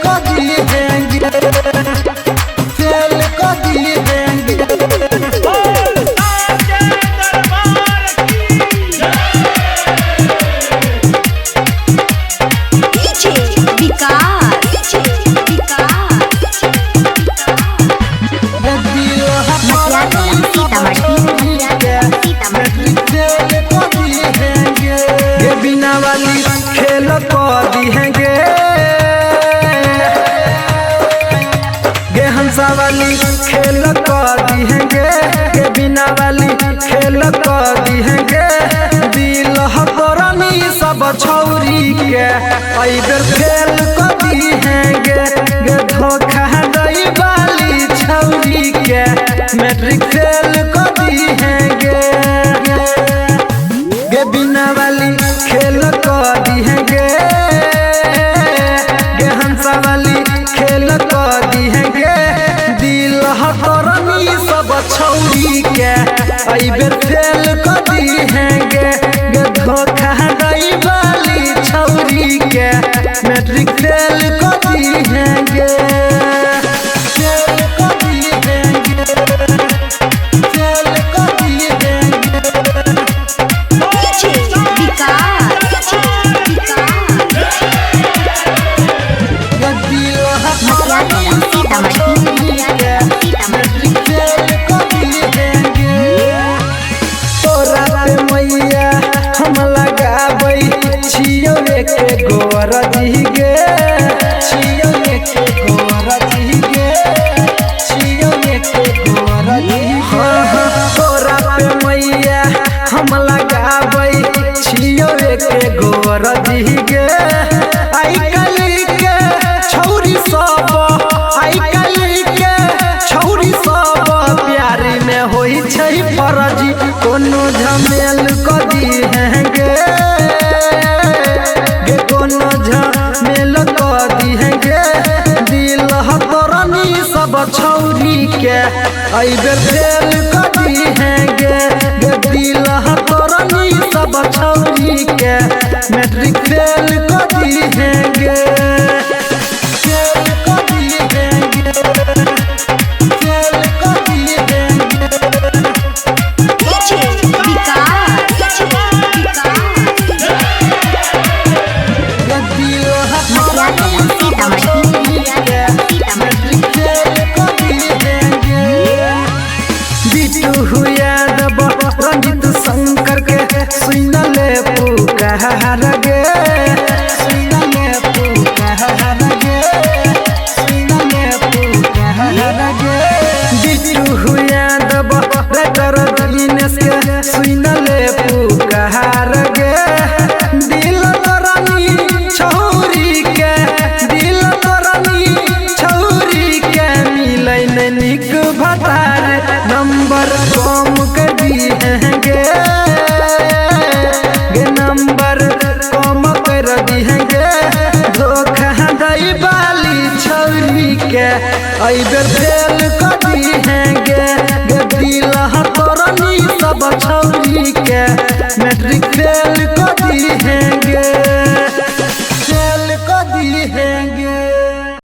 कर दिहेंगे, फेल कर दिहेंगे। बिना वाली खेल कर दिहेंगे, गे हंसा वाली खेल कर दिहेंगे, गे बिना वाली खेल कर दिहेंगे। दिल हतरनी सब छौरी के आई बेर फेल कर दिहेंगे, गे धोखा दई वाली छौरी के मैट्रिक फेल कर दिहेंगे। गे बिना वाली खेल कर दिहेंगे, गे हंसा वाली खेल कर दिहेंगे। दिल हतरनी सब छौरी के आई बेर फेल कर दिहेंगे, गे धोखा दई वाली छौरी के मैट्रिक फेल कर दिहेंगे, फेल कर दिहेंगे, फेल कर दिहेंगे। के गोर दिगे छियो के गोर दिगे छियो के गोर दिगे तोरा पे मैया हम लगाबै छियो के गोर दिगे। आई कली के छौरी सब, आई कली के छौरी सब प्यारी में होई छै फर्जी, कोनो झमेल कर दिहेंगे, कोनो झमेल कर दिहेंगे। दिल हतरनी सब छौरी के आई बेर फेल कर दिहेंगे, दिल हतरनी सब छौरी के मैट्रिक फेल कर दिहेंगे, फेल कर दिहेंगे, फेल कर दिहेंगे। रंजित शंकर के सुनले पुकार गे, सुनले पुकार गे, सुनले पुकार गे। बिट्टू यादव राइटर दिनेश के सुनले पुकार गे। दिल तोरनी छौरी के, दिल तोरनी छौरी के मिलै नै निक भतार, नंबर कम कर दिहेंगे, गे नंबर कम कर दिहेंगे। धोखा दई वाली छौरी के आई बेर फेल